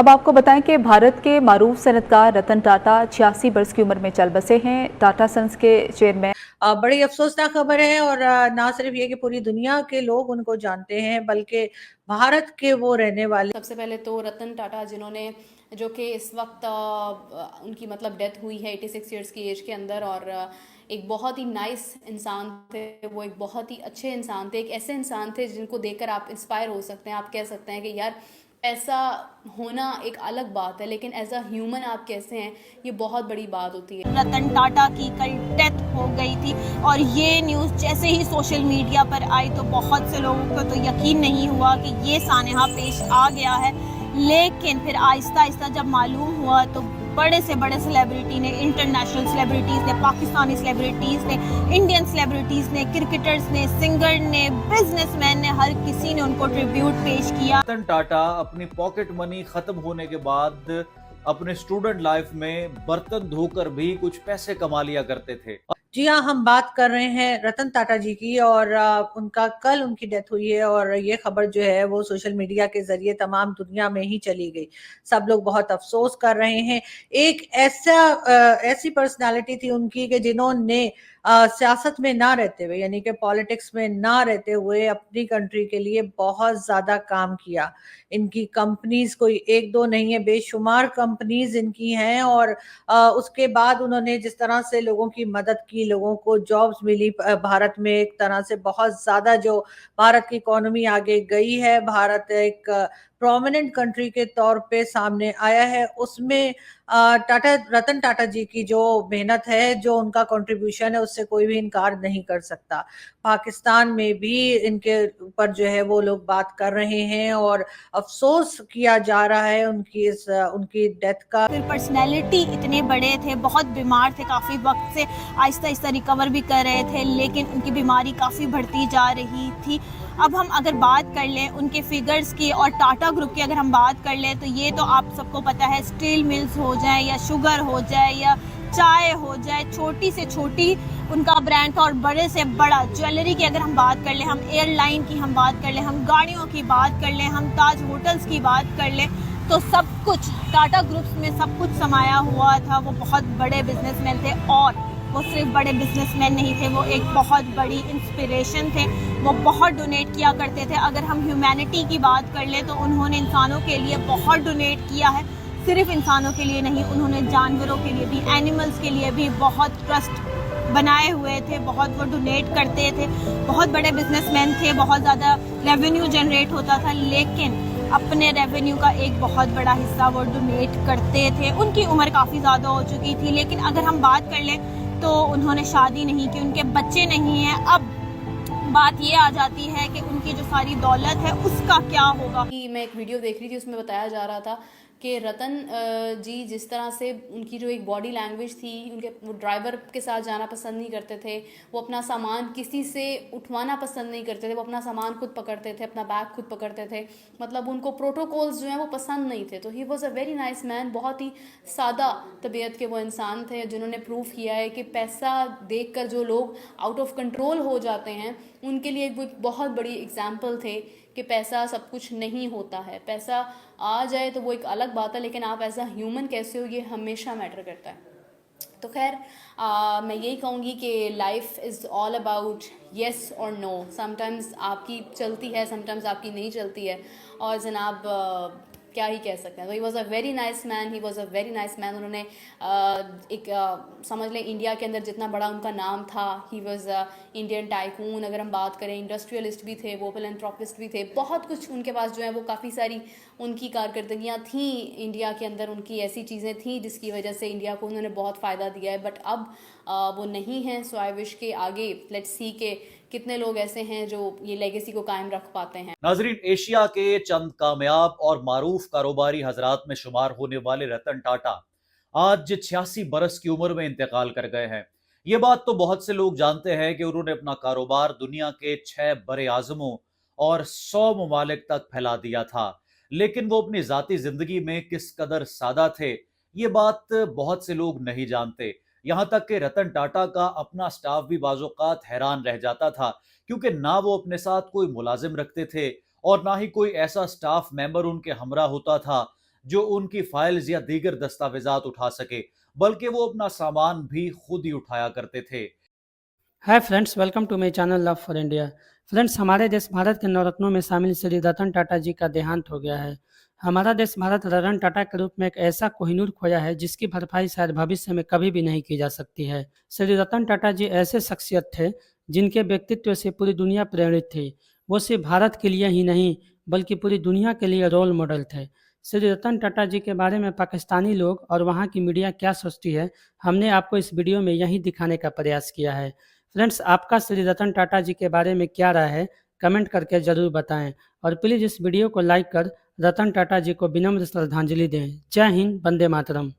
अब आपको बताएं कि भारत के मारूफ सनतकार रतन टाटा 86 वर्ष की उम्र में चल बसे हैं। टाटा सन्स के चेयरमैन बड़ी अफसोसनाक खबर है और ना सिर्फ ये कि पूरी दुनिया के लोग उनको जानते हैं बल्कि भारत के वो रहने वाले। सबसे पहले तो रतन टाटा जिन्होंने जो कि इस वक्त उनकी मतलब डेथ हुई है 86 ईयर्स की एज के अंदर, और एक बहुत ही नाइस इंसान थे वो, एक बहुत ही अच्छे इंसान थे, एक ऐसे इंसान थे जिनको देखकर आप इंस्पायर हो सकते हैं। आप कह सकते हैं कि यार पैसा होना एक अलग बात है, लेकिन एज अ ह्यूमन आप कैसे हैं, ये बहुत बड़ी बात होती है। रतन टाटा की कल डेथ हो गई थी और ये न्यूज़ जैसे ही सोशल मीडिया पर आई तो बहुत से लोगों को तो यकीन नहीं हुआ कि ये सानहा पेश आ गया है। लेकिन फिर आहिस्ता आहिस्ता जब मालूम हुआ तो बड़े से बड़े सेलिब्रिटी ने, इंटरनेशनल सेलिब्रिटीज़ ने, पाकिस्तानी सेलिब्रिटीज़ ने, इंडियन सेलिब्रिटीज़ ने, क्रिकेटर्स ने, सिंगर ने, बिजनेसमैन ने, हर किसी ने उनको ट्रिब्यूट पेश किया। रतन टाटा अपनी पॉकेट मनी खत्म होने के बाद अपने स्टूडेंट लाइफ में बर्तन धोकर भी कुछ पैसे कमा लिया करते थे। जी हाँ, हम बात कर रहे हैं रतन टाटा जी की और उनका कल उनकी डेथ हुई है और ये खबर जो है वो सोशल मीडिया के जरिए तमाम दुनिया में ही चली गई। सब लोग बहुत अफसोस कर रहे हैं। एक ऐसी पर्सनालिटी थी उनकी कि जिन्होंने सियासत में ना रहते हुए, यानी कि पॉलिटिक्स में ना रहते हुए अपनी कंट्री के लिए बहुत ज्यादा काम किया। इनकी कंपनीज कोई एक दो नहीं है, बेशुमार कंपनीज इनकी हैं और उसके बाद उन्होंने जिस तरह से लोगों की मदद की, लोगों को जॉब्स मिली, भारत में एक तरह से बहुत ज्यादा जो भारत की इकोनॉमी आगे गई है, भारत एक प्रोमिनेंट कंट्री के तौर पे सामने आया है, उसमें रतन टाटा जी की जो मेहनत है, जो उनका कंट्रीब्यूशन है, उससे कोई भी इनकार नहीं कर सकता। पाकिस्तान में भी इनके ऊपर जो है वो लोग बात कर रहे हैं और अफसोस किया जा रहा है उनकी डेथ का। फिर पर्सनैलिटी इतने बड़े थे, बहुत बीमार थे, काफ़ी वक्त से आहिस्ता आहिस्ता रिकवर भी कर रहे थे, लेकिन उनकी बीमारी काफ़ी बढ़ती जा रही थी। अब हम अगर बात कर लें उनके फिगर्स की और टाटा ग्रुप की अगर हम बात कर लें तो ये तो आप सबको पता है, स्टील मिल्स हो जाए या शुगर हो जाए या चाय हो जाए, छोटी से छोटी उनका ब्रांड था और बड़े से बड़ा ज्वेलरी की अगर हम बात कर लें, हम एयरलाइन की हम बात कर लें, हम गाड़ियों की बात कर लें, हम ताज होटल्स की बात कर लें, तो सब कुछ टाटा ग्रुप्स में सब कुछ समाया हुआ था। वो बहुत बड़े बिजनेसमैन थे और वो सिर्फ बड़े बिजनेसमैन नहीं थे, वो एक बहुत बड़ी इंस्पिरेशन थे। वो बहुत डोनेट किया करते थे। अगर हम ह्यूमैनिटी की बात कर ले तो उन्होंने इंसानों के लिए बहुत डोनेट किया है, सिर्फ इंसानों के लिए नहीं, उन्होंने जानवरों के लिए भी, एनिमल्स के लिए भी बहुत ट्रस्ट बनाए हुए थे, बहुत वो डोनेट करते थे। बहुत बड़े बिजनेसमैन थे, बहुत ज़्यादा रेवेन्यू जनरेट होता था, लेकिन अपने रेवेन्यू का एक बहुत बड़ा हिस्सा वो डोनेट करते थे। उनकी उम्र काफ़ी ज़्यादा हो चुकी थी, लेकिन अगर हम बात कर लें तो उन्होंने शादी नहीं की, उनके बच्चे नहीं हैं। अब बात ये आ जाती है कि उनकी जो सारी दौलत है उसका क्या होगा। मैं एक वीडियो देख रही थी, उसमें बताया जा रहा था कि रतन जी जिस तरह से उनकी जो एक बॉडी लैंग्वेज थी, उनके वो ड्राइवर के साथ जाना पसंद नहीं करते थे, वो अपना सामान किसी से उठवाना पसंद नहीं करते थे, वो अपना सामान खुद पकड़ते थे, अपना बैग खुद पकड़ते थे, मतलब उनको प्रोटोकॉल्स जो हैं वो पसंद नहीं थे। तो he was a very nice man, बहुत ही सादा तबीयत के वो इंसान थे जिन्होंने प्रूव किया है कि पैसा देख कर जो लोग आउट ऑफ कंट्रोल हो जाते हैं उनके लिए वो एक बहुत बड़ी एग्जाम्पल थे कि पैसा सब कुछ नहीं होता है। पैसा आ जाए तो वो एक अलग बात है, लेकिन आप एज अ ह्यूमन कैसे हो ये हमेशा मैटर करता है। तो खैर मैं यही कहूँगी कि life is all about yes और नो। समटाइम्स आपकी चलती है, समटाइम्स आपकी नहीं चलती है, और जनाब क्या ही कह सकते हैं। तो he was a very nice man, he was a very nice man. उन्होंने समझ लें इंडिया के अंदर जितना बड़ा उनका नाम था, ही वॉज इंडियन टाइकून। अगर हम बात करें, इंडस्ट्रियलिस्ट भी थे वो, फिलैंथ्रोपिस्ट भी थे, बहुत कुछ उनके पास जो है वो काफ़ी सारी उनकी कारकर्दगियाँ थी इंडिया के अंदर, उनकी ऐसी चीज़ें थी जिसकी वजह से इंडिया को उन्होंने बहुत फ़ायदा दिया है। बट अब वो नहीं हैं। सो आई विश के आगे लेट्स सी के कितने लोग ऐसे हैं जो ये लेगेसी को कायम रख पाते हैं। नाजरीन, एशिया के चंद कामयाब और मारूफ कारोबारी हजरात में शुमार होने वाले रतन टाटा आज 86 बरस की उम्र में इंतकाल कर गए हैं। ये बात तो बहुत से लोग जानते हैं कि उन्होंने अपना कारोबार दुनिया के 6 बड़े आजमों और 100 ममालिक तक फैला दिया था, लेकिन वो अपनी जाती जिंदगी में किस कदर सादा थे ये बात बहुत से लोग नहीं जानते। यहां तक कि रतन टाटा का अपना स्टाफ भी बाज़ौक़ात हैरान रह जाता था, क्योंकि ना वो अपने साथ कोई मुलाजिम रखते थे और ना ही कोई ऐसा स्टाफ मेंबर उनके हमरा होता था जो उनकी फाइल्स या दीगर दस्तावेजात उठा सके, बल्कि वो अपना सामान भी खुद ही उठाया करते थे। Hi friends, welcome to my channel love for India. Friends, हमारे देश भारत के नवरत्नों में शामिल श्री रतन टाटा जी का देहांत हो गया है। हमारा देश भारत रतन टाटा के रूप में एक ऐसा कोहिनूर खोया है जिसकी भरपाई शायद भविष्य में कभी भी नहीं की जा सकती है। श्री रतन टाटा जी ऐसे शख्सियत थे जिनके व्यक्तित्व से पूरी दुनिया प्रेरित थी। वो सिर्फ भारत के लिए ही नहीं बल्कि पूरी दुनिया के लिए रोल मॉडल थे। श्री रतन टाटा जी के बारे में पाकिस्तानी लोग और वहाँ की मीडिया क्या सोचती है, हमने आपको इस वीडियो में यही दिखाने का प्रयास किया है। फ्रेंड्स, आपका श्री रतन टाटा जी के बारे में क्या राय है, कमेंट करके ज़रूर बताएं और प्लीज़ इस वीडियो को लाइक कर रतन टाटा जी को विनम्र श्रद्धांजलि दें। जय हिंद, वंदे मातरम।